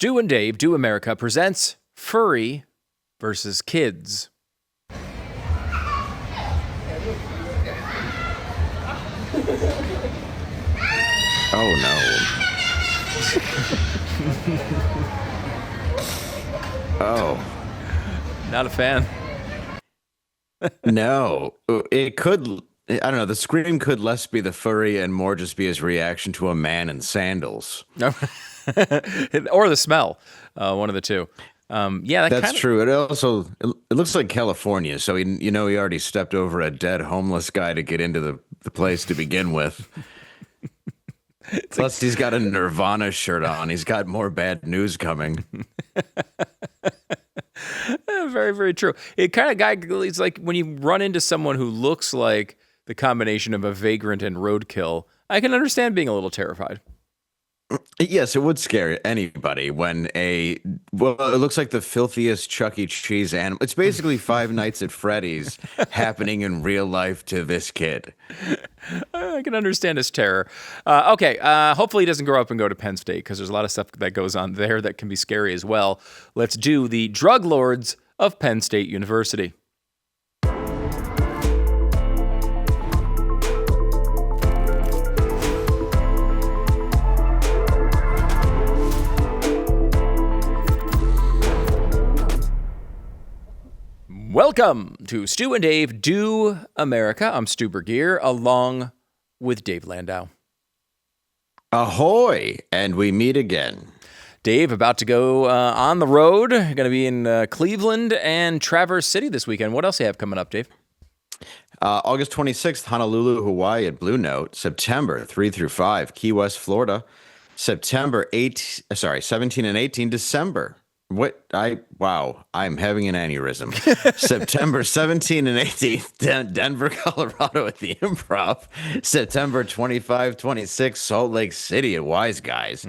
Stu and Dave Do America presents Furry versus Kids. Oh no. Oh. Not a fan. No. It could, I don't know, the scream could less be the furry and more just be his reaction to a man in sandals. Or the smell. One of the two. Yeah, that's true. It looks like California, so he already stepped over a dead homeless guy to get into the place to begin with. Plus, he's got a Nirvana shirt on. He's got more bad news coming. Very, very true. It kind of guy. It's like when you run into someone who looks like the combination of a vagrant and roadkill. I can understand being a little terrified. Yes, it would scare anybody when it looks like the filthiest Chuck E. Cheese animal. It's basically Five Nights at Freddy's happening in real life to this kid. I can understand his terror. Okay, hopefully he doesn't grow up and go to Penn State because there's a lot of stuff that goes on there that can be scary as well. Let's do the drug lords of Penn State University. Welcome to Stu and Dave Do America. I'm Stu Burguiere, along with Dave Landau. Ahoy, and we meet again. Dave, about to go on the road. Going to be in Cleveland and Traverse City this weekend. What else do you have coming up, Dave? August 26th, Honolulu, Hawaii at Blue Note. September 3 through 5, Key West, Florida. September 17 and 18, December. I'm having an aneurysm. September 17 and 18, Denver, Colorado at the Improv. September 25, 26, Salt Lake City at Wise Guys.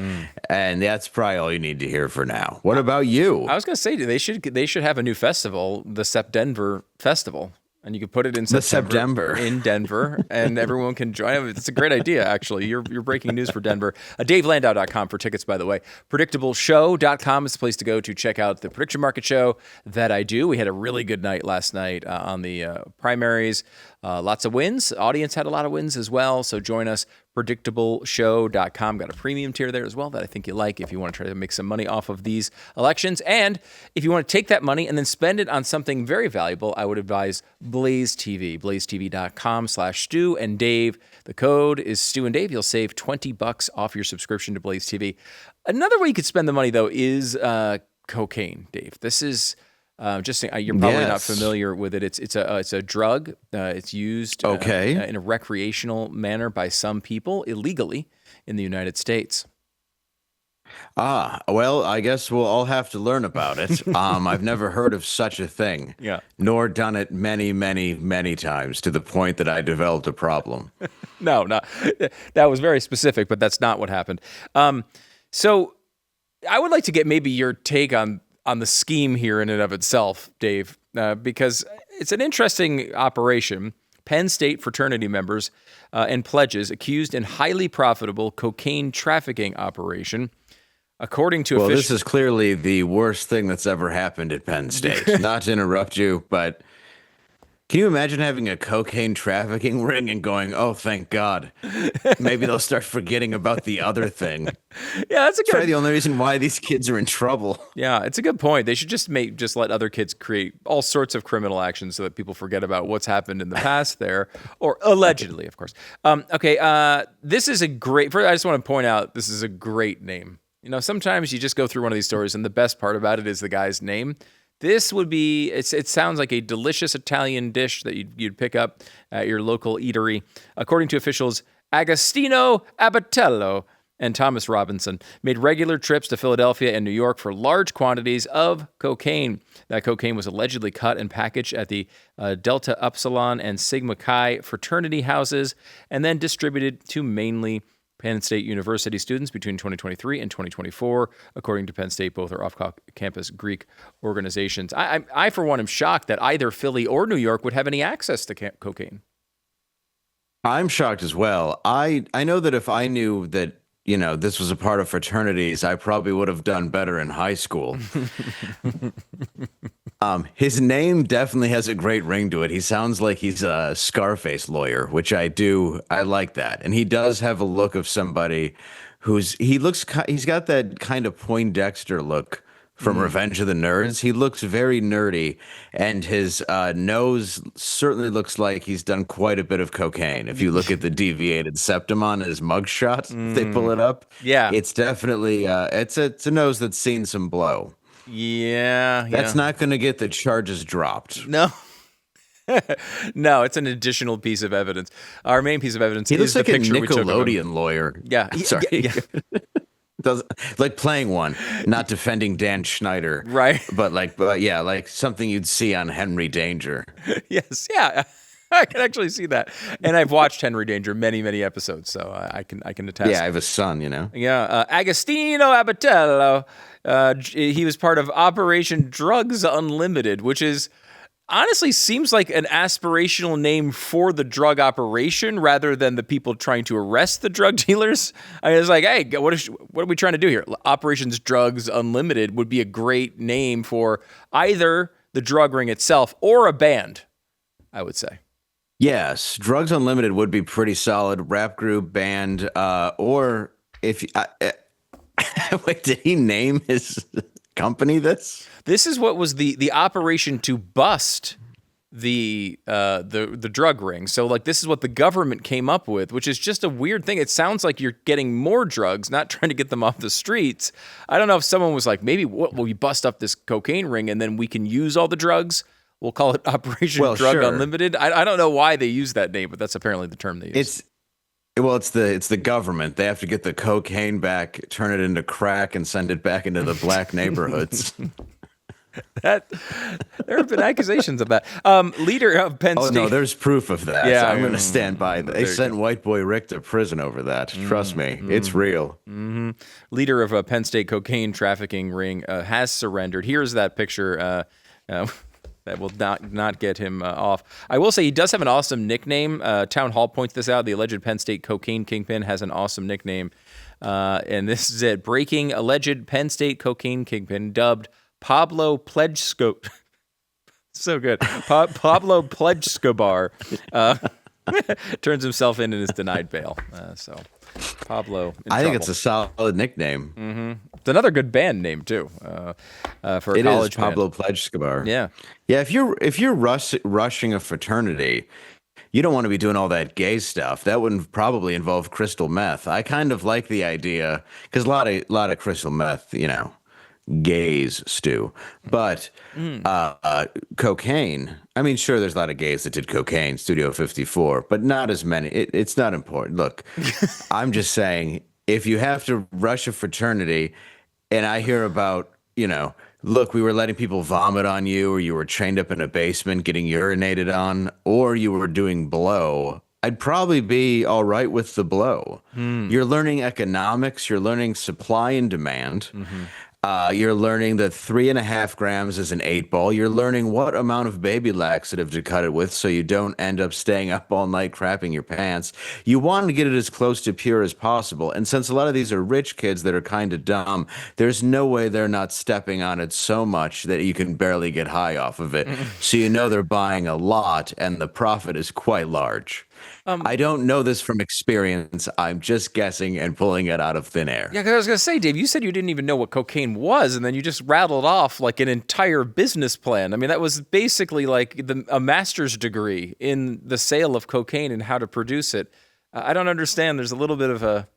And that's probably all you need to hear for now. What about you? I was going to say, they should have a new festival, the Sepdenver Festival. And you could put it in September in Denver, and everyone can join. It's a great idea, actually. You're breaking news for Denver. DaveLandau.com for tickets, by the way. PredictableShow.com is the place to go to check out the prediction market show that I do. We had a really good night last night on the primaries. Lots of wins. Audience had a lot of wins as well. So join us. PredictableShow.com. Got a premium tier there as well that I think you like if you want to try to make some money off of these elections. And if you want to take that money and then spend it on something very valuable, I would advise BlazeTV. BlazeTV.com/Stu and Dave. The code is Stu and Dave. You'll save $20 off your subscription to Blaze TV. Another way you could spend the money, though, is cocaine, Dave. This is... you're probably not familiar with it. It's a drug. It's used in a recreational manner by some people illegally in the United States. Well, I guess we'll all have to learn about it. I've never heard of such a thing. Yeah. Nor done it many, many, many times to the point that I developed a problem. No, that was very specific, but that's not what happened. So I would like to get maybe your take on the scheme here in and of itself, Dave, because it's an interesting operation. Penn State fraternity members and pledges accused in highly profitable cocaine trafficking operation. According to officials... Well, this is clearly the worst thing that's ever happened at Penn State. Not to interrupt you, but can you imagine having a cocaine trafficking ring and going, oh, thank God. Maybe they'll start forgetting about the other thing. Yeah, that's probably the only reason why these kids are in trouble. Yeah, it's a good point. They should just let other kids create all sorts of criminal actions so that people forget about what's happened in the past there, or allegedly, of course. This is a great... I just want to point out, this is a great name. Sometimes you just go through one of these stories, and the best part about it is the guy's name. This would be, it sounds like a delicious Italian dish that you'd pick up at your local eatery. According to officials, Agostino Abatello and Thomas Robinson made regular trips to Philadelphia and New York for large quantities of cocaine. That cocaine was allegedly cut and packaged at the Delta Upsilon and Sigma Chi fraternity houses and then distributed to mainly Penn State University students between 2023 and 2024. According to Penn State, both are off-campus Greek organizations. I, for one, am shocked that either Philly or New York would have any access to cocaine. I'm shocked as well. I know that if I knew that this was a part of fraternities, I probably would have done better in high school. His name definitely has a great ring to it. He sounds like he's a Scarface lawyer, which I like that. And he does have a look of somebody he's got that kind of Poindexter look from Revenge of the Nerds. He looks very nerdy, and his nose certainly looks like he's done quite a bit of cocaine. If you look at the deviated septum on his mugshot, they pull it up. Yeah. It's definitely, it's a nose that's seen some blow. Yeah. That's not going to get the charges dropped. No. No, it's an additional piece of evidence. Our main piece of evidence He is looks the like a picture we took of him. Nickelodeon lawyer. Yeah. Sorry. Yeah. Like playing one, not defending Dan Schneider. Right. But like something you'd see on Henry Danger. Yes. Yeah. I can actually see that. And I've watched Henry Danger many, many episodes, so I can attest. Yeah, I have a son, Yeah, Agostino Abatello. He was part of Operation Drugs Unlimited, which is honestly seems like an aspirational name for the drug operation rather than the people trying to arrest the drug dealers. I was like, hey, what are we trying to do here? Operations Drugs Unlimited would be a great name for either the drug ring itself or a band, I would say. Yes, Drugs Unlimited would be pretty solid. Rap group, band, or if wait, did he name his company this? This is what was the operation to bust the drug ring. So like this is what the government came up with, which is just a weird thing. It sounds like you're getting more drugs, not trying to get them off the streets. I don't know if someone was like, maybe we bust up this cocaine ring and then we can use all the drugs. We'll call it Operation Drug Unlimited. I don't know why they use that name, but that's apparently the term they use. It's the government. They have to get the cocaine back, turn it into crack, and send it back into the black neighborhoods. There have been accusations of that. Leader of Penn State. Oh no, there's proof of that. Yeah, I'm going to stand by that. They sent White Boy Rick to prison over that. Trust me, it's real. Leader of a Penn State cocaine trafficking ring has surrendered. Here's that picture. That will not get him off. I will say he does have an awesome nickname. Town Hall points this out. The alleged Penn State cocaine kingpin has an awesome nickname. And this is it. Breaking alleged Penn State cocaine kingpin dubbed Pablo Pledgescobar. So good. Pablo Pledgescobar turns himself in and is denied bail. So Pablo. I think it's a solid nickname. Mm-hmm. It's another good band name too. For a college band. It is Pablo band. Pledgescobar. Yeah. Yeah. If you're rushing a fraternity, you don't want to be doing all that gay stuff. That would probably involve crystal meth. I kind of like the idea because a lot of crystal meth, gays stew, but cocaine. I mean, sure, there's a lot of gays that did cocaine, Studio 54, but not as many. It's not important. Look, I'm just saying, if you have to rush a fraternity, and I hear about, look, we were letting people vomit on you, or you were chained up in a basement getting urinated on, or you were doing blow, I'd probably be all right with the blow. You're learning economics. You're learning supply and demand. You're learning that 3.5 grams is an 8-ball. You're learning what amount of baby laxative to cut it with so you don't end up staying up all night crapping your pants. You want to get it as close to pure as possible. And since a lot of these are rich kids that are kind of dumb, there's no way they're not stepping on it so much that you can barely get high off of it. So they're buying a lot and the profit is quite large. I don't know this from experience. I'm just guessing and pulling it out of thin air. Yeah, because I was going to say, Dave, you said you didn't even know what cocaine was, and then you just rattled off like an entire business plan. I mean, that was basically like a master's degree in the sale of cocaine and how to produce it. I don't understand. There's a little bit of a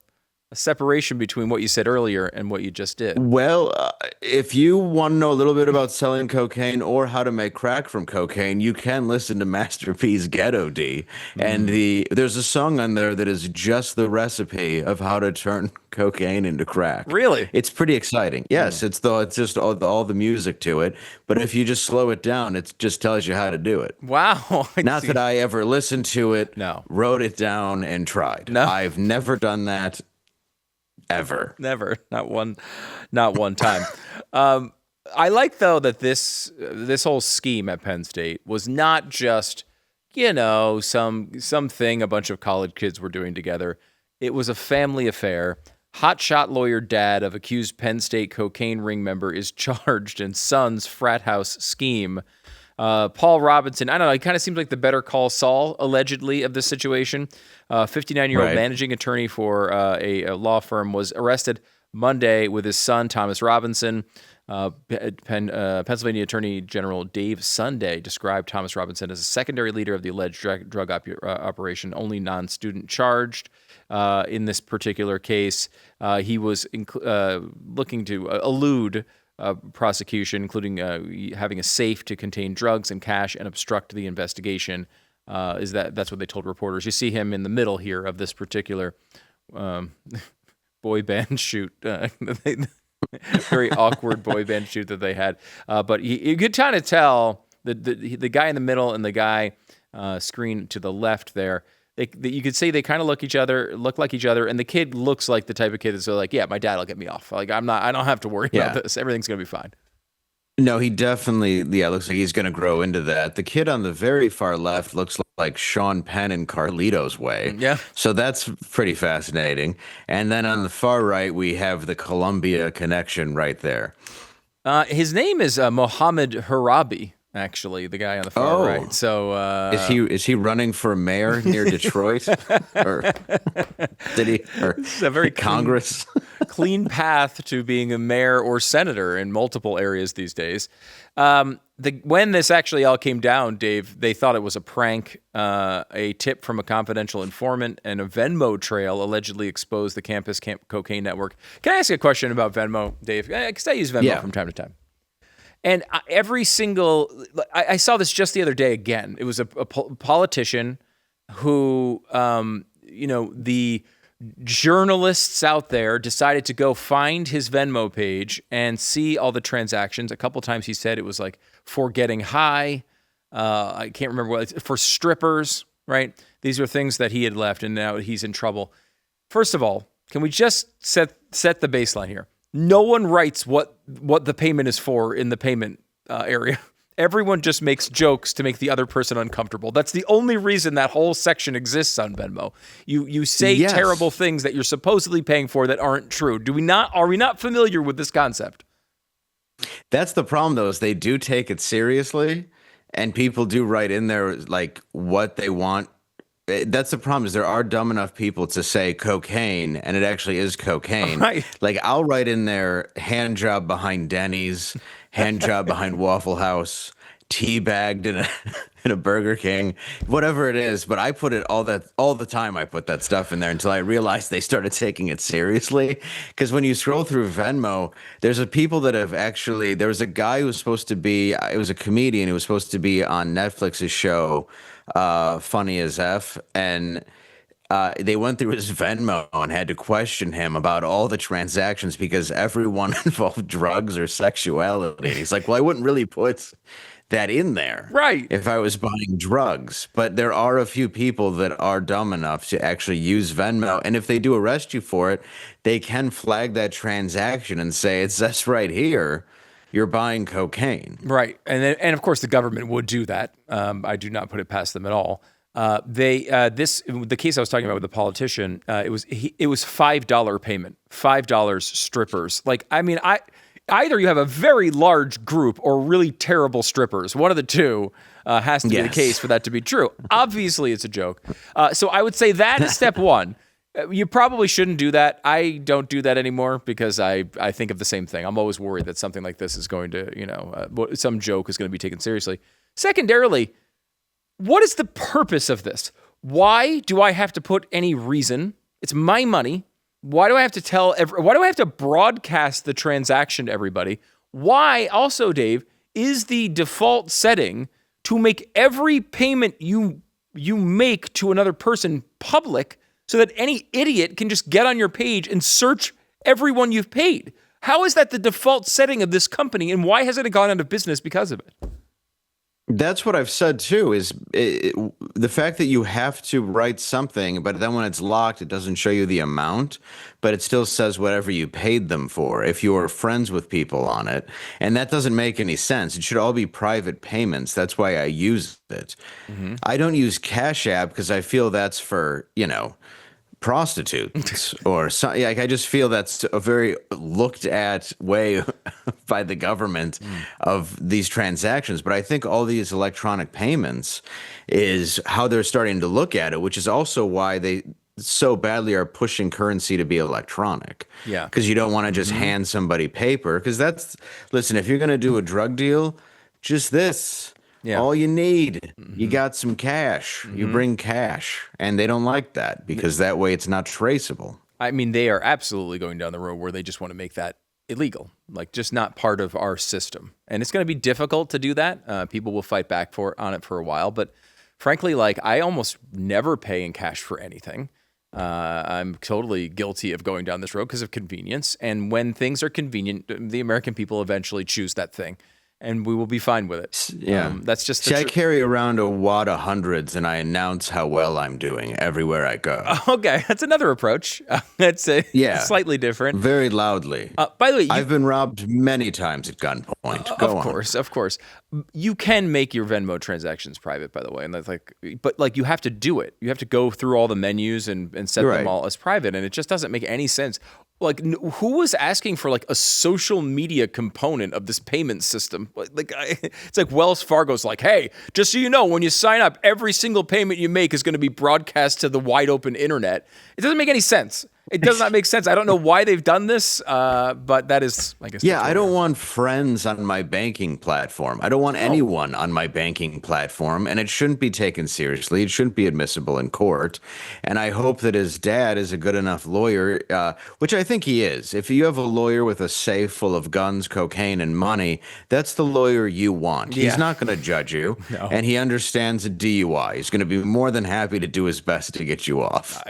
separation between what you said earlier and what you just did. Well, if you want to know a little bit about selling cocaine or how to make crack from cocaine, you can listen to Master P's Ghetto D. And there's a song on there that is just the recipe of how to turn cocaine into crack. Really? It's pretty exciting. Yes, it's just all the music to it. But if you just slow it down, it just tells you how to do it. Wow. Not that I ever listened to it, No. wrote it down, and tried. No. I've never done that. Ever. Never. Not one time. I like, though, that this whole scheme at Penn State was not just, something a bunch of college kids were doing together. It was a family affair. Hotshot lawyer dad of accused Penn State cocaine ring member is charged in son's frat house scheme. Paul Robinson, I don't know, he kind of seems like the Better Call Saul, allegedly, of this situation. 59-year-old managing attorney for a law firm was arrested Monday with his son, Thomas Robinson. Pennsylvania Attorney General Dave Sunday described Thomas Robinson as a secondary leader of the alleged drug operation, only non-student charged. In this particular case, he was looking to elude prosecution, including having a safe to contain drugs and cash and obstruct the investigation. That's what they told reporters. You see him in the middle here of this particular boy band shoot. Very awkward boy band shoot that they had. But you could kind of tell the guy in the middle and the guy screen to the left there. You could say they kind of look like each other, and the kid looks like the type of kid that's like, yeah, my dad will get me off. Like I don't have to worry about this. Everything's gonna be fine. No, he definitely, looks like he's going to grow into that. The kid on the very far left looks like Sean Penn in Carlito's Way. Yeah. So that's pretty fascinating. And then on the far right, we have the Columbia connection right there. His name is Mohammed Harabi, actually, the guy on the far right. So is he running for mayor near Detroit? Or did he? Or it's a very Congress? Clean path to being a mayor or senator in multiple areas these days. When this actually all came down, Dave, they thought it was a prank. A tip from a confidential informant and a Venmo trail allegedly exposed the campus cocaine network. Can I ask you a question about Venmo, Dave? Because I use Venmo from time to time. And every single, I saw this just the other day again. It was a politician who, the journalists out there decided to go find his Venmo page and see all the transactions. A couple times he said it was like for getting high. I can't remember what, for strippers, right? These are things that he had left, and now he's in trouble. First of all, can we just set the baseline here? No one writes what the payment is for in the payment area. Everyone just makes jokes to make the other person uncomfortable. That's the only reason that whole section exists on Venmo. You say terrible things that you're supposedly paying for that aren't true. Are we not familiar with this concept? That's the problem, though, is they do take it seriously, and people do write in there like what they want. That's the problem, is there are dumb enough people to say cocaine, and it actually is cocaine. Right. Like I'll write in there hand job behind Denny's, hand job behind Waffle House, teabagged in a Burger King, whatever it is. But I put it all the time. I put that stuff in there until I realized they started taking it seriously. Because when you scroll through Venmo, there's people that have actually. There was a guy who was supposed to be. It was a comedian who was supposed to be on Netflix's show, Funny as F, and they went through his Venmo and had to question him about all the transactions because everyone involved drugs or sexuality. He's like, well, I wouldn't really put that in there, right, if I was buying drugs. But there are a few people that are dumb enough to actually use Venmo, and if they do arrest you for it, they can flag that transaction and say, it says right here you're buying cocaine. Right. And of course the government would do that. I do not put it past them at all. The case I was talking about with the politician, it was $5 payment, $5 strippers. Like, I mean, either you have a very large group or really terrible strippers. One of the two has to be the case for that to be true. Obviously it's a joke. So I would say that is step one. You probably shouldn't do that. I don't do that anymore because I think of the same thing. I'm always worried that something like this is going to, some joke is going to be taken seriously. Secondarily, what is the purpose of this? Why do I have to put any reason? It's my money. Why do I have to why do I have to broadcast the transaction to everybody? Why also, Dave, is the default setting to make every payment you make to another person public so that any idiot can just get on your page and search everyone you've paid? How is that the default setting of this company, and why hasn't it gone out of business because of it? That's what I've said too, is the fact that you have to write something, but then when it's locked, it doesn't show you the amount, but it still says whatever you paid them for if you were friends with people on it. And that doesn't make any sense. It should all be private payments. That's why I use it. Mm-hmm. I don't use Cash App because I feel that's for, prostitutes or something. Like, I just feel that's a very looked at way by the government of these transactions. But I think all these electronic payments is how they're starting to look at it, which is also why they so badly are pushing currency to be electronic. Yeah. Because you don't want to just hand somebody paper. Because listen, if you're going to do a drug deal, just this. Yeah. All you need, you got some cash. You bring cash, and they don't like that because that way it's not traceable. I mean, they are absolutely going down the road where they just want to make that illegal, like just not part of our system. And it's going to be difficult to do that. People will fight back on it for a while. But frankly, like, I almost never pay in cash for anything. I'm totally guilty of going down this road because of convenience. And when things are convenient, the American people eventually choose that thing. And we will be fine with it. Yeah. That's just See, I carry around a wad of hundreds, and I announce how well I'm doing everywhere I go. Okay, that's another approach. That's slightly different. Very loudly. By the way, I've been robbed many times at gunpoint. Of course. You can make your Venmo transactions private, by the way, and that's but you have to do it. You have to go through all the menus and set them all as private, and it just doesn't make any sense. Like, who was asking for like a social media component of this payment system? It's like Wells Fargo's like, hey, just so you know, when you sign up, every single payment you make is going to be broadcast to the wide open internet. It doesn't make any sense. It does not make sense. I don't know why they've done this, but that is, I guess. Yeah, I don't want friends on my banking platform. I don't want anyone on my banking platform, and it shouldn't be taken seriously. It shouldn't be admissible in court. And I hope that his dad is a good enough lawyer, which I think he is. If you have a lawyer with a safe full of guns, cocaine, and money, that's the lawyer you want. Yeah. He's not going to judge you, and he understands a DUI. He's going to be more than happy to do his best to get you off.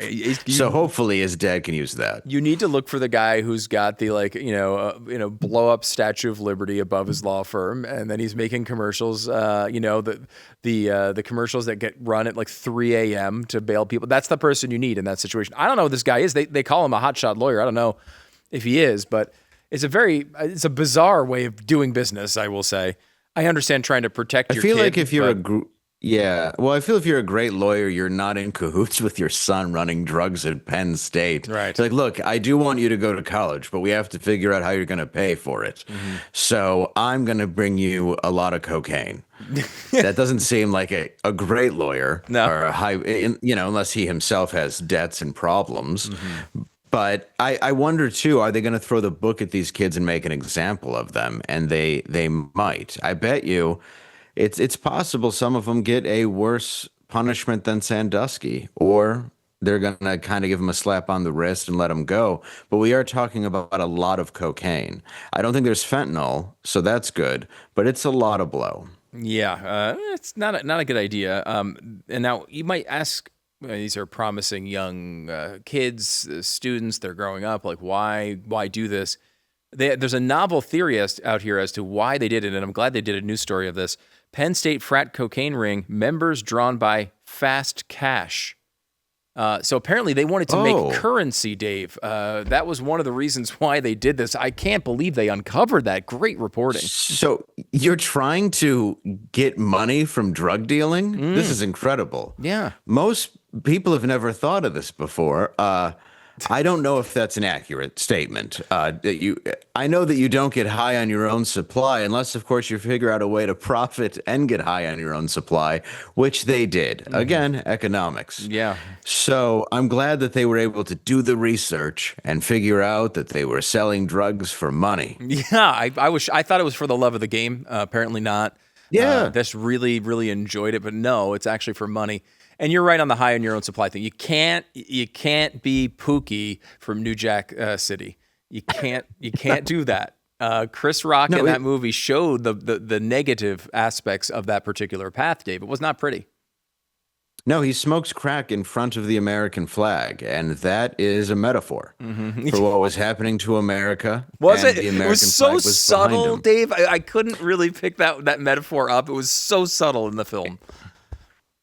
So hopefully his dad can use that. You need to look for the guy who's got the blow up Statue of Liberty above his law firm, and then he's making commercials. The commercials that get run at like 3 a.m. to bail people. That's the person you need in that situation. I don't know who this guy is. They call him a hotshot lawyer. I don't know if he is, but it's a bizarre way of doing business. I will say. I understand trying to protect your kid. I feel like if you're I feel if you're a great lawyer, you're not in cahoots with your son running drugs at Penn State. Right. It's like, look, I do want you to go to college, but we have to figure out how you're going to pay for it. So I'm going to bring you a lot of cocaine. That doesn't seem like a great lawyer. No. Or a high, unless he himself has debts and problems. But I wonder, too, are they going to throw the book at these kids and make an example of them? And they might. I bet you. It's possible some of them get a worse punishment than Sandusky, or they're going to kind of give them a slap on the wrist and let them go. But we are talking about a lot of cocaine. I don't think there's fentanyl, so that's good, but it's a lot of blow. Yeah, it's not a good idea. And now you might ask, these are promising young kids, students, they're growing up, like why do this? There's a novel theory out here as to why they did it, and I'm glad they did a news story of this. Penn State frat cocaine ring, members drawn by fast cash. So apparently they wanted to make currency, Dave. That was one of the reasons why they did this. I can't believe they uncovered that. Great reporting. So you're trying to get money from drug dealing? This is incredible. Yeah. Most people have never thought of this before. I don't know if that's an accurate statement. I know that you don't get high on your own supply unless, of course, you figure out a way to profit and get high on your own supply, which they did. Again, economics. Yeah. So I'm glad that they were able to do the research and figure out that they were selling drugs for money. Yeah, I thought it was for the love of the game. Apparently not. Yeah. Just really, really enjoyed it, but no, it's actually for money. And you're right on the high on your own supply thing. You can't be Pookie from New Jack City. You can't do that. Chris Rock in that movie showed the negative aspects of that particular path, Dave. It was not pretty. No, he smokes crack in front of the American flag, and that is a metaphor for what was happening to America. Was it? The American it was so flag was subtle, Dave. I couldn't really pick that metaphor up. It was so subtle in the film.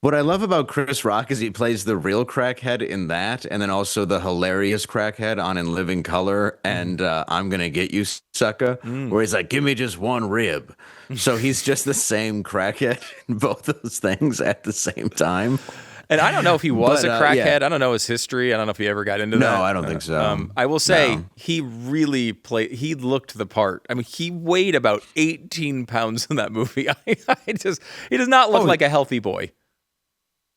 What I love about Chris Rock is he plays the real crackhead in that, and then also the hilarious crackhead on In Living Color and I'm Gonna Get You, Sucker, where he's like, give me just one rib. So he's just the same crackhead in both those things at the same time. And I don't know if he was a crackhead. Yeah. I don't know his history. I don't know if he ever got into that. No, I don't think so. I will say he really played. He looked the part. I mean, he weighed about 18 pounds in that movie. He does not look like a healthy boy.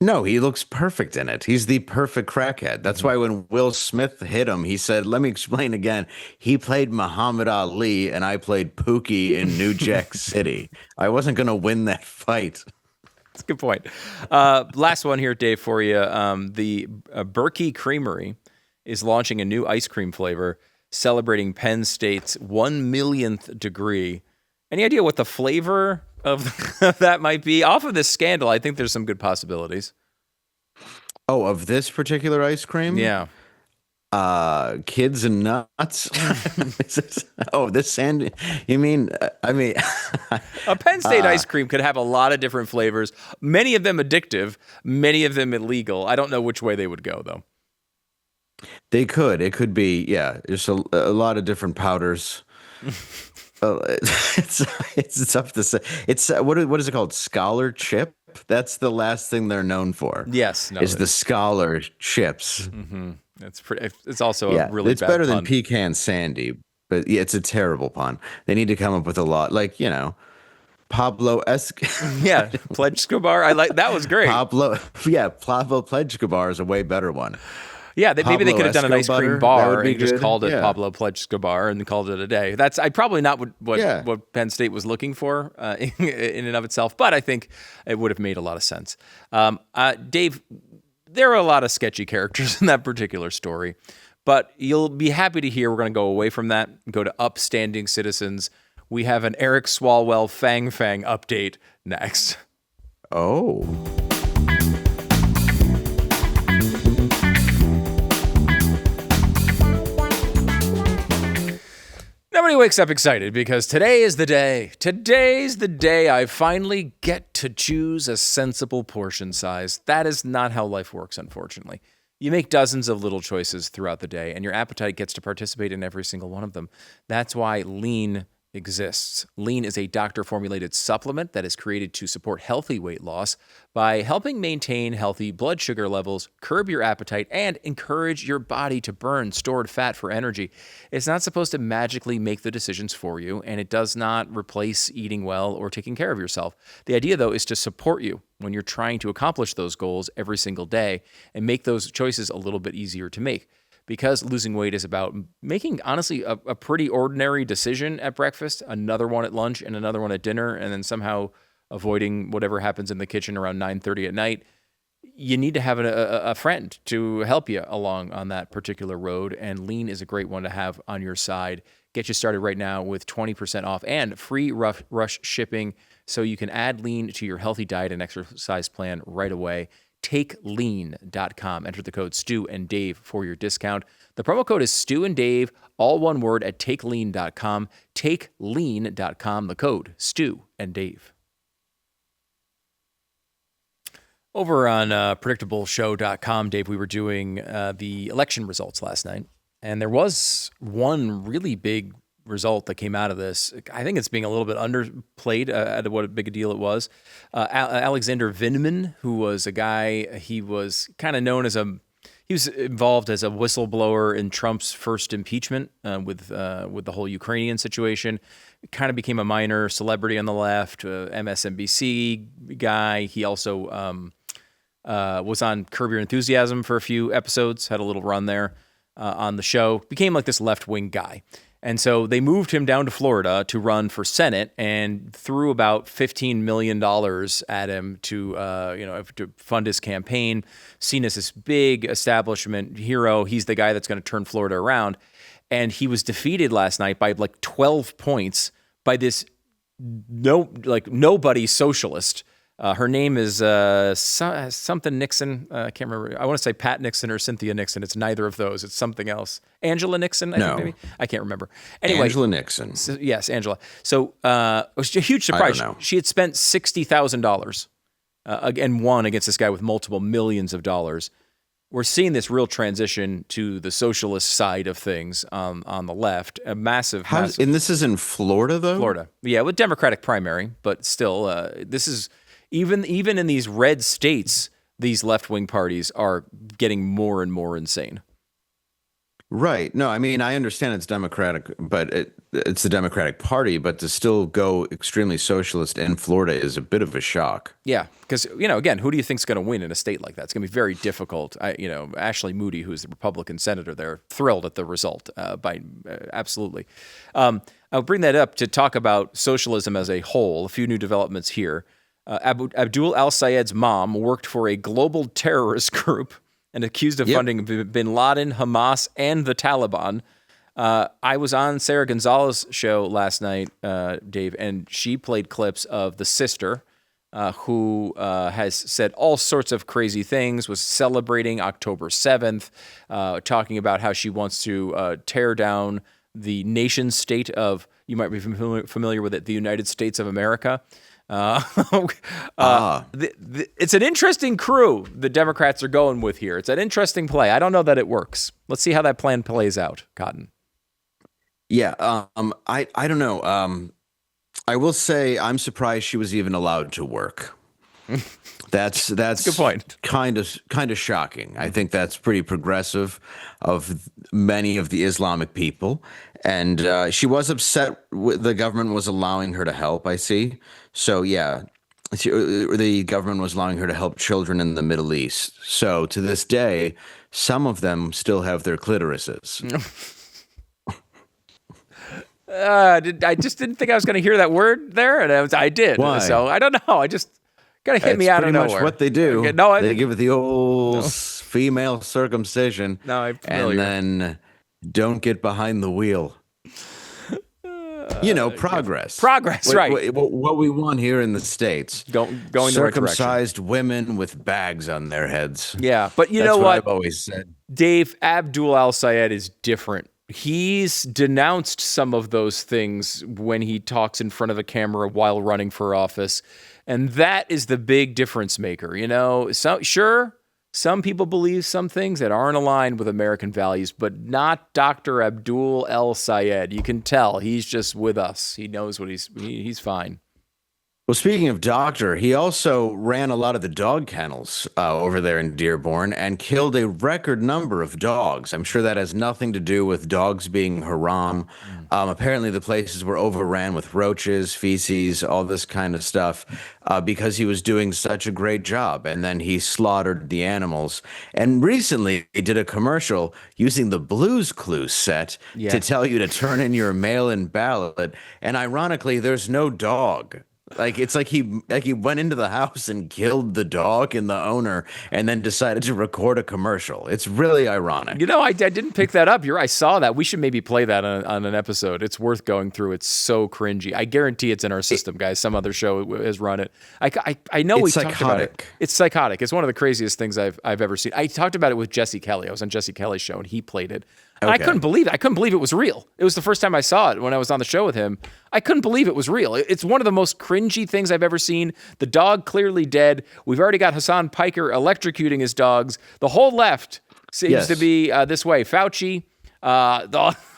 No, he looks perfect in it. He's the perfect crackhead. That's why when Will Smith hit him, he said, "Let me explain again. He played Muhammad Ali, and I played Pookie in New Jack City. I wasn't going to win that fight." That's a good point. Last one here, Dave, for you. The Burguiere Creamery is launching a new ice cream flavor celebrating Penn State's 1,000,000th degree. Any idea what the flavor of that might be? Off of this scandal, I think there's some good possibilities. Oh, of this particular ice cream? Yeah. Kids and nuts. This sand. You mean? I mean, a Penn State ice cream could have a lot of different flavors. Many of them addictive. Many of them illegal. I don't know which way they would go though. They could. It could be. Yeah. There's a lot of different powders. It's tough to say. It's what is it called? Scholar chip. That's the last thing they're known for. Yes, is the Scholar chips. Mm-hmm. It's pretty. It's also a really. It's bad better pun. than pecan sandy, but yeah, it's a terrible pun. They need to come up with a lot, like Pablo Yeah, Pledge Escobar. I like that. Was great. Pablo Pledge Escobar is a way better one. Yeah, maybe they could have done an ice cream bar and just called it Yeah. Pablo Pledge Escobar and called it a day. That's probably not what Penn State was looking for in and of itself, but I think it would have made a lot of sense. Dave, there are a lot of sketchy characters in that particular story, but you'll be happy to hear we're going to go away from that and go to upstanding citizens. We have an Eric Swalwell Fang Fang update next. Oh. Nobody wakes up excited because today is the day. Today's the day I finally get to choose a sensible portion size. That is not how life works, unfortunately. You make dozens of little choices throughout the day, and your appetite gets to participate in every single one of them. That's why Lean exists. Lean is a doctor-formulated supplement that is created to support healthy weight loss by helping maintain healthy blood sugar levels, curb your appetite, and encourage your body to burn stored fat for energy. It's not supposed to magically make the decisions for you, and it does not replace eating well or taking care of yourself. The idea, though, is to support you when you're trying to accomplish those goals every single day and make those choices a little bit easier to make. Because losing weight is about making, honestly, a pretty ordinary decision at breakfast, another one at lunch, and another one at dinner, and then somehow avoiding whatever happens in the kitchen around 9:30 at night, you need to have a friend to help you along on that particular road, and Lean is a great one to have on your side. Get you started right now with 20% off and free rush shipping, so you can add Lean to your healthy diet and exercise plan right away. TakeLean.com. Enter the code Stu and Dave for your discount. The promo code is Stu and Dave, all one word, at TakeLean.com. TakeLean.com. The code Stu and Dave. Over on PredictableShow.com, Dave, we were doing the election results last night, and there was one really big result that came out of this. I think it's being a little bit underplayed at what a big a deal it was. Alexander Vindman, who was a guy, he was kind of known as he was involved as a whistleblower in Trump's first impeachment with the whole Ukrainian situation. Kind of became a minor celebrity on the left, MSNBC guy. He also was on Curb Your Enthusiasm for a few episodes, had a little run there on the show. Became like this left-wing guy. And so they moved him down to Florida to run for Senate and threw about $15 million at him to fund his campaign. Seen as this big establishment hero. He's the guy that's going to turn Florida around. And he was defeated last night by like 12 points by this nobody socialist. Her name is something Nixon. I can't remember. I want to say Pat Nixon or Cynthia Nixon. It's neither of those. It's something else. Angela Nixon, I think maybe. I can't remember. Anyway, Angela Nixon. Yes, Angela. So it was a huge surprise. I don't know. She had spent $60,000 and won against this guy with multiple millions of dollars. We're seeing this real transition to the socialist side of things on the left. A massive. And this is in Florida, though? Florida. Yeah, with Democratic primary, but still, this is... Even in these red states, these left-wing parties are getting more and more insane. Right. No, I mean, I understand it's Democratic, but it's the Democratic Party, but to still go extremely socialist in Florida is a bit of a shock. Yeah, because, again, who do you think is going to win in a state like that? It's going to be very difficult. Ashley Moody, who's the Republican senator there, thrilled at the result. Absolutely. I'll bring that up to talk about socialism as a whole. A few new developments here. Abdul El-Sayed's mom worked for a global terrorist group and accused of funding bin Laden, Hamas, and the Taliban. I was on Sarah Gonzalez's show last night, Dave, and she played clips of the sister who has said all sorts of crazy things, was celebrating October 7th, talking about how she wants to tear down the nation state of, you might be familiar with it, the United States of America. It's an interesting crew the Democrats are going with here. It's an interesting play. I don't know that it works. Let's see how that plan plays out, Cotton. Yeah, I don't know. I will say I'm surprised she was even allowed to work. That's a good point. Kind of shocking. I think that's pretty progressive of many of the Islamic people. And she was upset the government was allowing her to help, I see. So, yeah, the government was allowing her to help children in the Middle East. So, to this day, some of them still have their clitorises. I just didn't think I was going to hear that word there, and I did. Why? So, I don't know. I just kind of hit me out of nowhere. That's pretty much what they do. Okay, they give it the old female circumcision. No, I'm familiar. And then don't get behind the wheel. Progress. Progress, right. What we want here in the States. Going the right direction. Circumcised women with bags on their heads. Yeah, but you know what? what? I've always said. Dave, Abdul El-Sayed is different. He's denounced some of those things when he talks in front of a camera while running for office. And that is the big difference maker. Some people believe some things that aren't aligned with American values, but not Dr. Abdul El-Sayed. You can tell he's just with us. He knows what he's fine. Well, speaking of doctor, he also ran a lot of the dog kennels over there in Dearborn and killed a record number of dogs. I'm sure that has nothing to do with dogs being haram. Apparently, the places were overran with roaches, feces, all this kind of stuff because he was doing such a great job. And then he slaughtered the animals. And recently, he did a commercial using the Blues Clues set to tell you to turn in your mail-in ballot. And ironically, there's no dog. It's like he went into the house and killed the dog and the owner and then decided to record a commercial. It's really ironic. I didn't pick that up. I saw that. We should maybe play that on an episode. It's worth going through. It's so cringy. I guarantee it's in our system, guys. Some other show has run it. I know we talked about it. It's psychotic. It's one of the craziest things I've ever seen. I talked about it with Jesse Kelly. I was on Jesse Kelly's show and he played it. And I couldn't believe it. I couldn't believe it was real. It was the first time I saw it when I was on the show with him. I couldn't believe it was real. It's one of the most cringy things I've ever seen. The dog clearly dead. We've already got Hassan Piker electrocuting his dogs. The whole left seems to be this way. Fauci. I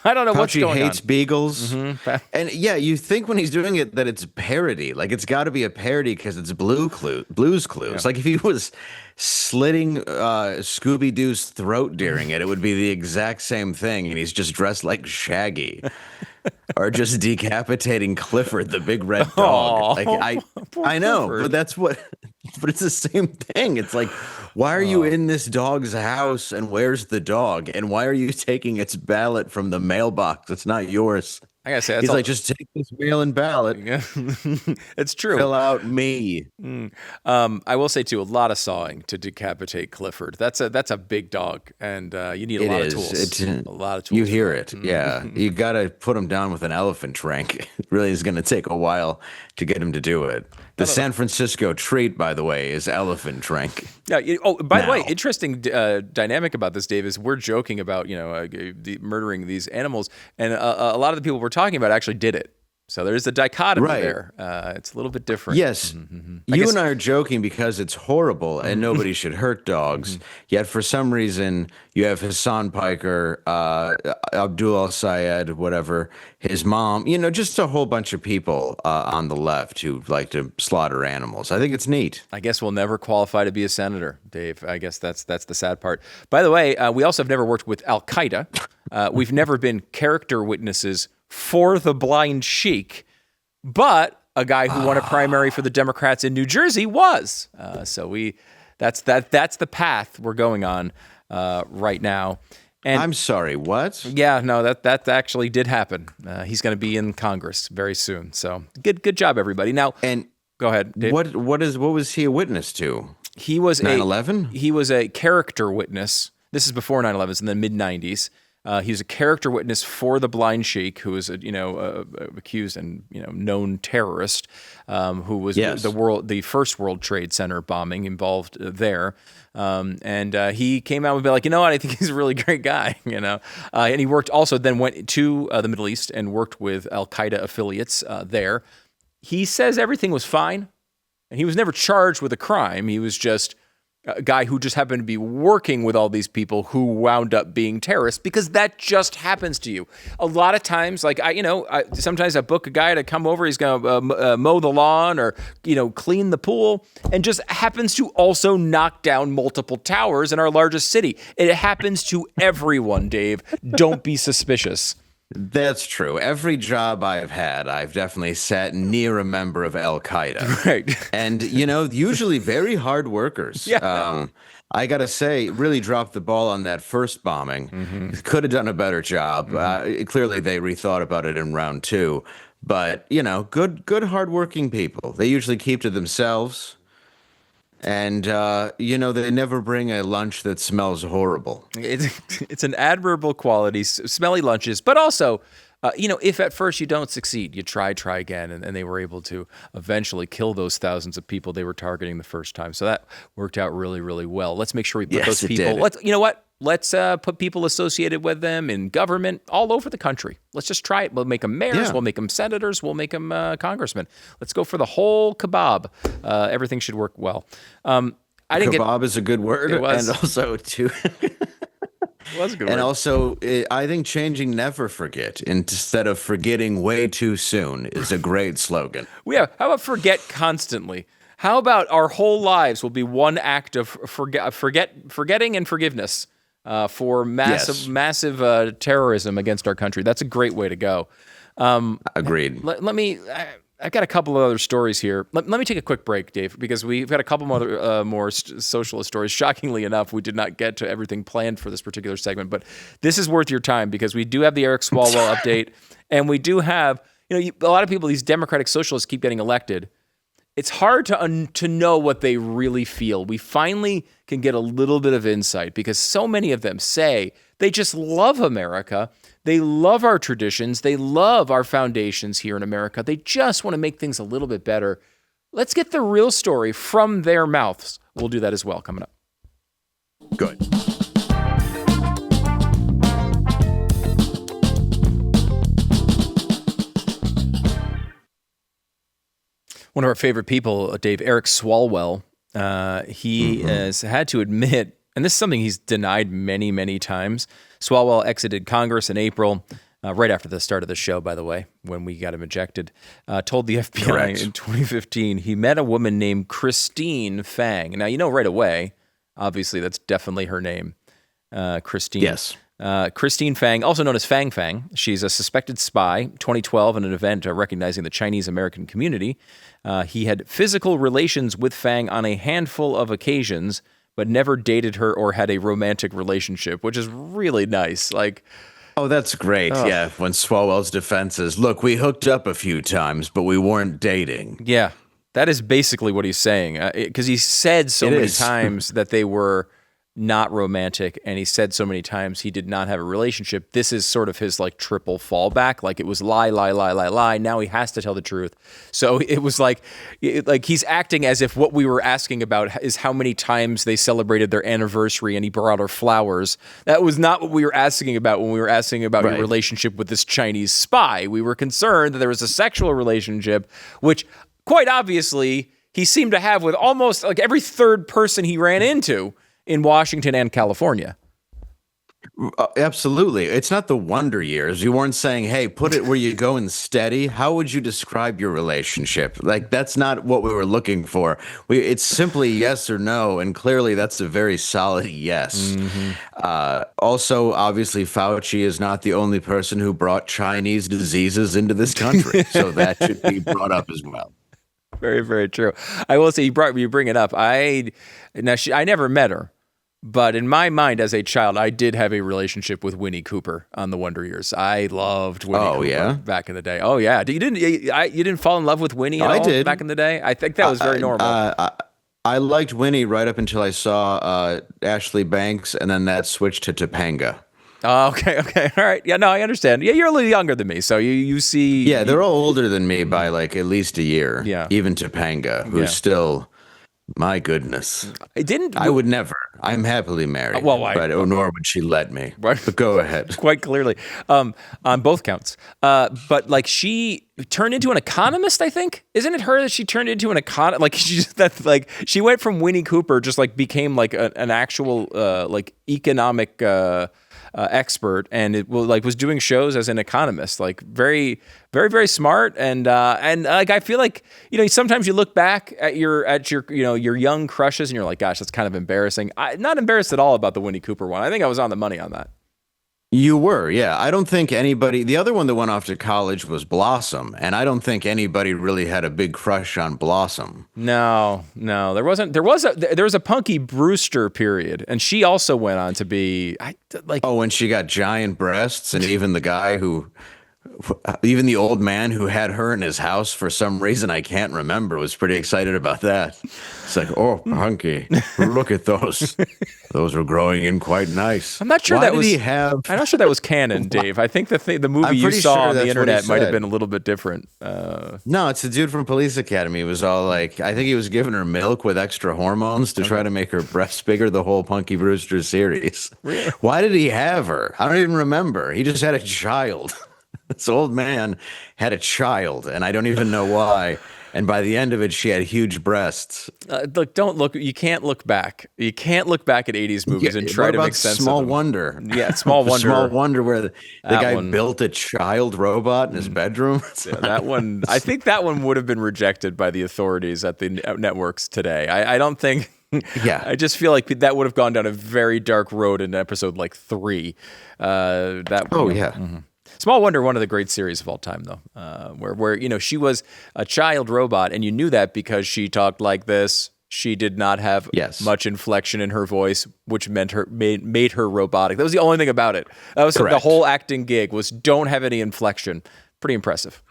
don't know what's going on. Fauci hates beagles. Mm-hmm. And you think when he's doing it that it's parody. Like it's got to be a parody because it's Blues Clues. Yeah. Like if he was slitting Scooby-Doo's throat during it would be the exact same thing. And he's just dressed like Shaggy. Or just decapitating Clifford, the big red dog. I know, but but it's the same thing. It's like, why are you in this dog's house and where's the dog? And why are you taking its ballot from the mailbox? It's not yours. I gotta say, he's like, just take this mail-in ballot. Yeah. It's true. Fill out me. I will say too, a lot of sawing to decapitate Clifford. That's a big dog, and you need a lot of tools. A lot of tools. You hear it, yeah. You got to put him down with an elephant trunk. It really is going to take a while to get him to do it. The San Francisco treat, by the way, is elephant trunk. Yeah. By the way, interesting dynamic about this, Dave, is we're joking about murdering these animals, and a lot of the people we're talking about actually did it. So there's a dichotomy Right. there. It's a little bit different. Yes. You and I are joking because it's horrible and nobody should hurt dogs. Yet for some reason, you have Hassan Piker, Abdul El-Sayed, whatever, his mom, just a whole bunch of people on the left who like to slaughter animals. I think it's neat. I guess we'll never qualify to be a senator, Dave. I guess that's the sad part. By the way, we also have never worked with Al-Qaeda. We've never been character witnesses for the blind sheik, but a guy who won a primary for the Democrats in New Jersey was. So that's the path we're going on right now. And I'm sorry, what? yeah, no, that actually did happen. He's going to be in Congress very soon. So good job, everybody. Now, And go ahead, Dave. what was he a witness to? He was 9/11? He was a character witness. This is before 9/11, in the mid-90s. He was a character witness for the blind sheik, who was accused and known terrorist, who was the first World Trade Center bombing involved there. And he came out and be like, you know what, I think he's a really great guy, and he went to the Middle East and worked with Al-Qaeda affiliates there. He says everything was fine, and he was never charged with a crime. He was just a guy who just happened to be working with all these people who wound up being terrorists, because that just happens to you. A lot of times, sometimes I book a guy to come over, he's going to mow the lawn or, clean the pool, and just happens to also knock down multiple towers in our largest city. It happens to everyone, Dave. Don't be suspicious. That's true. Every job I've had, I've definitely sat near a member of Al-Qaeda. Right. And, usually very hard workers. Yeah. I got to say, really dropped the ball on that first bombing. Could have done a better job. Clearly, they rethought about it in round 2. But, good hardworking people. They usually keep to themselves. And, they never bring a lunch that smells horrible. It's an admirable quality, smelly lunches, but also, if at first you don't succeed, you try again. And they were able to eventually kill those thousands of people they were targeting the first time. So that worked out really, really well. Let's make sure we put those people, let's put people associated with them in government all over the country. Let's just try it. We'll make them mayors. We'll make them senators. We'll make them congressmen. Let's go for the whole kebab. Everything should work well. Kebab is a good word. It was. And also, too. It was a good word. And also, I think changing never forget instead of forgetting way too soon is a great slogan. How about forget constantly? How about our whole lives will be one act of forgetting and forgiveness for massive terrorism against our country? That's a great way to go. Agreed. I've got a couple of other stories here. Let me take a quick break, Dave, because we've got a couple more socialist stories. Shockingly enough, we did not get to everything planned for this particular segment, but this is worth your time because we do have the Eric Swalwell update, and we do have, a lot of people, these Democratic Socialists keep getting elected. It's hard to know what they really feel. We finally can get a little bit of insight because so many of them say they just love America. They love our traditions. They love our foundations here in America. They just want to make things a little bit better. Let's get the real story from their mouths. We'll do that as well coming up. Good. One of our favorite people, Dave, Eric Swalwell, he has had to admit, and this is something he's denied many, many times. Swalwell exited Congress in April, right after the start of the show, by the way, when we got him ejected, told the FBI in 2015 he met a woman named Christine Fang. Now, right away, obviously, that's definitely her name, Christine. Yes. Christine Fang, also known as Fang Fang. She's a suspected spy. 2012, in an event recognizing the Chinese American community, he had physical relations with Fang on a handful of occasions, but never dated her or had a romantic relationship, which is really nice. Oh, that's great. Oh. Yeah, when Swalwell's defense is, look, we hooked up a few times, but we weren't dating. Yeah, that is basically what he's saying, because he said so many times that they were not romantic, and he said so many times he did not have a relationship. This is sort of his like triple fallback. Like it was lie, lie, lie, lie, lie. Now he has to tell the truth. So it was like he's acting as if what we were asking about is how many times they celebrated their anniversary and he brought her flowers. That was not what we were asking about when we were asking about your relationship with this Chinese spy. We were concerned that there was a sexual relationship, which quite obviously he seemed to have with almost like every third person he ran into in Washington and California. Absolutely. It's not the wonder years. You weren't saying, hey, put it where you go and steady. How would you describe your relationship? Like, that's not what we were looking for. It's simply yes or no. And clearly that's a very solid yes. Also, obviously, Fauci is not the only person who brought Chinese diseases into this country. So that should be brought up as well. Very, very true. I will say you bring it up. I never met her, but in my mind as a child, I did have a relationship with Winnie Cooper on the Wonder Years. I loved Winnie Cooper back in the day. Oh yeah, you didn't fall in love with Winnie at all did. Back in the day? I think that was very normal. I liked Winnie right up until I saw Ashley Banks, and then that switched to Topanga. Oh, okay, all right. Yeah, no, I understand. Yeah, you're a little younger than me, so you see. Yeah, they're all older than me by like at least a year. Yeah, even Topanga, who's still, my goodness. I would never. I'm happily married. But nor would she let me. Right. But go ahead. Quite clearly, on both counts. But like she turned into an economist, I think. Isn't it her that she turned into an economist? Like she went from Winnie Cooper, just like became like an actual like economic. Expert, and it was doing shows as an economist, like very, very, very smart, and like I feel like sometimes you look back at your your young crushes and you're like, gosh, that's kind of embarrassing. I'm not embarrassed at all about the Winnie Cooper one. I think I was on the money on that. You were, yeah. I don't think anybody. The other one that went off to college was Blossom, and I don't think anybody really had a big crush on Blossom. No, there wasn't. There was a Punky Brewster period, and she also went on to be when she got giant breasts, and even the old man who had her in his house for some reason I can't remember was pretty excited about that. It's like, oh, Punky, look at those. Those are growing in quite nice. I'm not sure I'm not sure that was canon, Dave. I think the movie you saw on the internet might have been a little bit different. No, it's the dude from Police Academy. It was all like, I think he was giving her milk with extra hormones to try to make her breasts bigger, the whole Punky Brewster series. Really? Why did he have her? I don't even remember. He just had a child. This old man had a child, and I don't even know why. And by the end of it, she had huge breasts. Look, you can't look back. You can't look back at 80s movies and try to make sense of them. Small Wonder? Yeah, Small Wonder. Small Wonder, where the guy built a child robot in his bedroom. Yeah, that one, I think that one would have been rejected by the authorities at the networks today. I don't think... Yeah, I just feel like that would have gone down a very dark road in episode like 3. Small Wonder, one of the great series of all time, though, where she was a child robot, and you knew that because she talked like this. She did not have much inflection in her voice, which made her robotic. That was the only thing about it. That was the whole acting gig was don't have any inflection. Pretty impressive.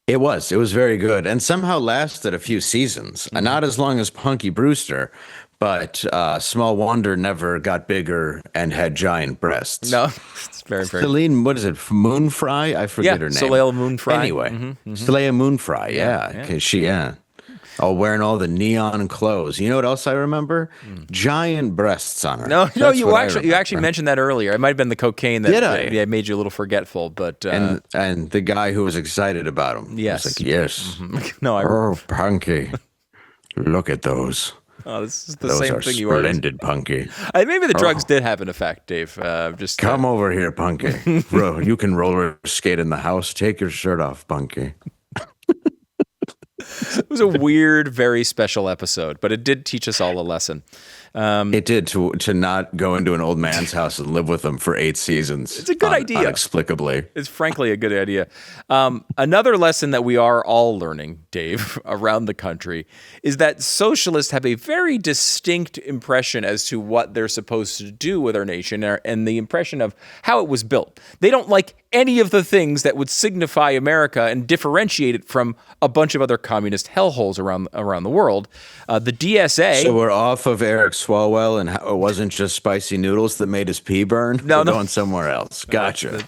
It was very good, and somehow lasted a few seasons. Not as long as Punky Brewster, but Small Wonder never got bigger and had giant breasts. No, it's very, very. Celine, what is it? Moonfry? I forget her name. Soleil Moonfry. Anyway, Soleil Moonfry. Yeah, because she wearing all the neon clothes. You know what else I remember? Giant breasts on her. No, you actually mentioned that earlier. It might have been the cocaine that made you a little forgetful, but and the guy who was excited about him. Yes, was like, yes. No, Punky, look at those. Oh, this is the same thing you are. Splendid, Punky. Maybe the drugs did have an effect, Dave. Come over here, Punky. Bro, you can roller skate in the house. Take your shirt off, Punky. It was a weird, very special episode, but it did teach us all a lesson. It did to not go into an old man's house and live with him for 8 seasons. It's a good idea. Inexplicably. It's frankly a good idea. Another lesson that we are all learning, Dave, around the country is that socialists have a very distinct impression as to what they're supposed to do with our nation and the impression of how it was built. They don't like any of the things that would signify America and differentiate it from a bunch of other communist hellholes around the world. The DSA. So we're off of Eric Swalwell, and how it wasn't just spicy noodles that made his pee burn. We're going somewhere else. Gotcha.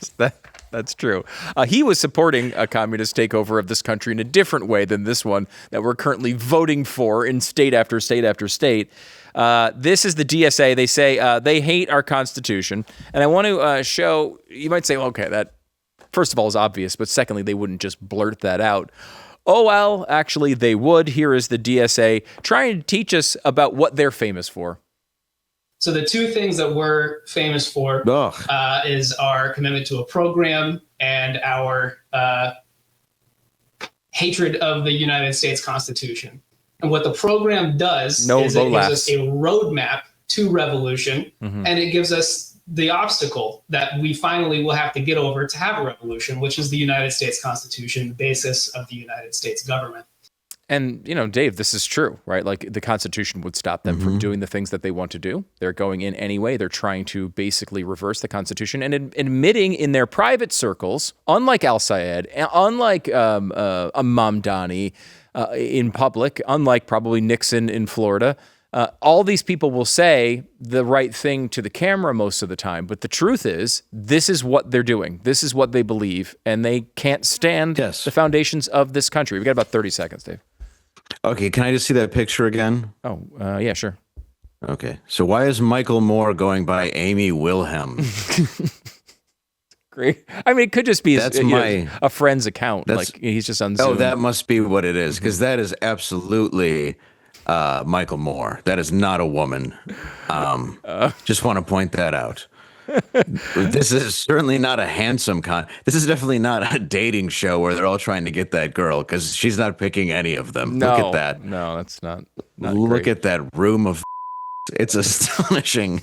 That's true. He was supporting a communist takeover of this country in a different way than this one that we're currently voting for in state after state after state. This is the DSA. They say they hate our Constitution. And I want to show, you might say, okay, that first of all is obvious, but secondly, they wouldn't just blurt that out. Oh, well, actually, they would. Here is the DSA trying to teach us about what they're famous for. So the two things that we're famous for is our commitment to a program and our hatred of the United States Constitution. And what the program does is it gives us a roadmap to revolution, and it gives us the obstacle that we finally will have to get over to have a revolution, which is the United States Constitution, the basis of the United States government. And, you know, Dave, this is true, right? Like the Constitution would stop them from doing the things that they want to do. They're going in anyway. They're trying to basically reverse the Constitution and admitting in their private circles, unlike El-Sayed, unlike Mamdani in public, unlike probably Nixon in Florida, all these people will say the right thing to the camera most of the time. But the truth is, this is what they're doing. This is what they believe. And they can't stand the foundations of this country. We've got about 30 seconds, Dave. Okay, can I just see that picture again? Oh, yeah, sure. Okay, so why is Michael Moore going by Amy Wilhelm? Great. I mean, it could just be a friend's account. Like he's just on Zoom. Oh, that must be what it is, because that is absolutely Michael Moore. That is not a woman. Just want to point that out. This is certainly not a handsome this is definitely not a dating show where they're all trying to get that girl, because she's not picking any of them. No, look at that. No, that's not look great. at that room of it's astonishing.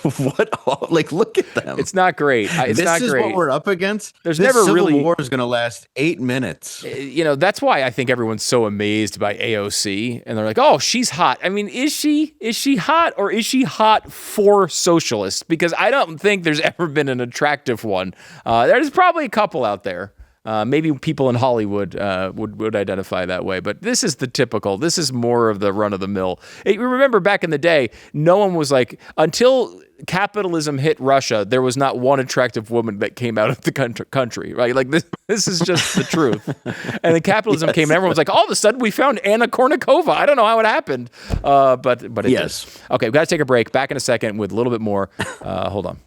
Look at them. It's not great. It's not great. This is what we're up against. There's this never Civil really war is going to last 8 minutes. You know, that's why I think everyone's so amazed by AOC, and they're like, "Oh, she's hot." I mean, is she hot, or is she hot for socialists? Because I don't think there's ever been an attractive one. There's probably a couple out there. Maybe people in Hollywood would identify that way, but this is the typical. This is more of the run of the mill. Remember back in the day, no one was like, until capitalism hit Russia, there was not one attractive woman that came out of the country, right? Like this is just the truth. And then capitalism came, and everyone was like, all of a sudden we found Anna Kournikova. I don't know how it happened, but it did. Okay, we've got to take a break. Back in a second with a little bit more. Hold on.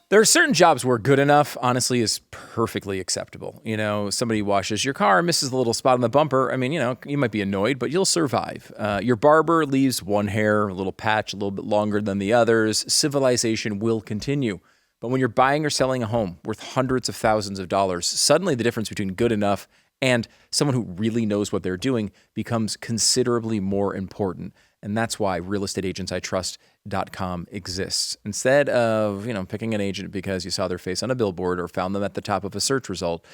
There are certain jobs where good enough, honestly, is perfectly acceptable. You know, somebody washes your car, misses a little spot on the bumper. I mean, you know, you might be annoyed, but you'll survive. Your barber leaves one hair, a little patch, a little bit longer than the others. Civilization will continue. But when you're buying or selling a home worth hundreds of thousands of dollars, suddenly the difference between good enough and someone who really knows what they're doing becomes considerably more important. And that's why realestateagentsitrust.com exists. Instead of, picking an agent because you saw their face on a billboard or found them at the top of a search result,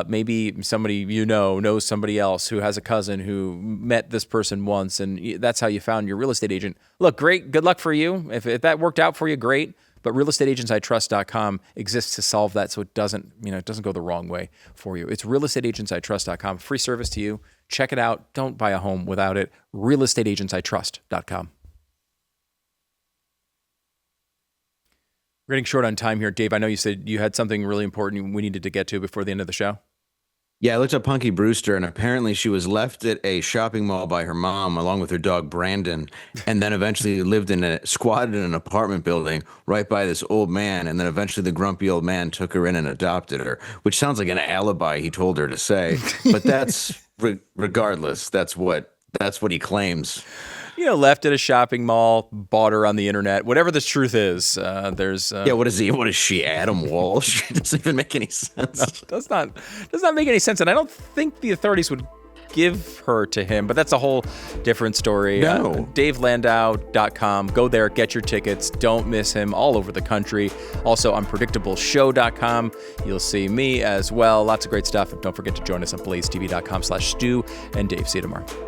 maybe somebody knows somebody else who has a cousin who met this person once, and that's how you found your real estate agent. Look, great, good luck for you. If that worked out for you, great. But realestateagentsitrust.com exists to solve that, so it doesn't go the wrong way for you. It's realestateagentsitrust.com, free service to you. Check it out. Don't buy a home without it. realestateagentsitrust.com. We're getting short on time here. Dave, I know you said you had something really important we needed to get to before the end of the show. Yeah, I looked up Punky Brewster, and apparently she was left at a shopping mall by her mom along with her dog Brandon, and then eventually squatted in an apartment building right by this old man, and then eventually the grumpy old man took her in and adopted her, which sounds like an alibi he told her to say, but that's regardless, that's what he claims. Left at a shopping mall, bought her on the internet. Whatever the truth is, there's... What is he? What is she, Adam Walsh? It doesn't even make any sense. No, does not make any sense. And I don't think the authorities would give her to him, but that's a whole different story. No. DaveLandau.com. Go there, get your tickets. Don't miss him all over the country. Also, UnpredictableShow.com. You'll see me as well. Lots of great stuff. And don't forget to join us on BlazeTV.com/Stu and Dave. See you tomorrow.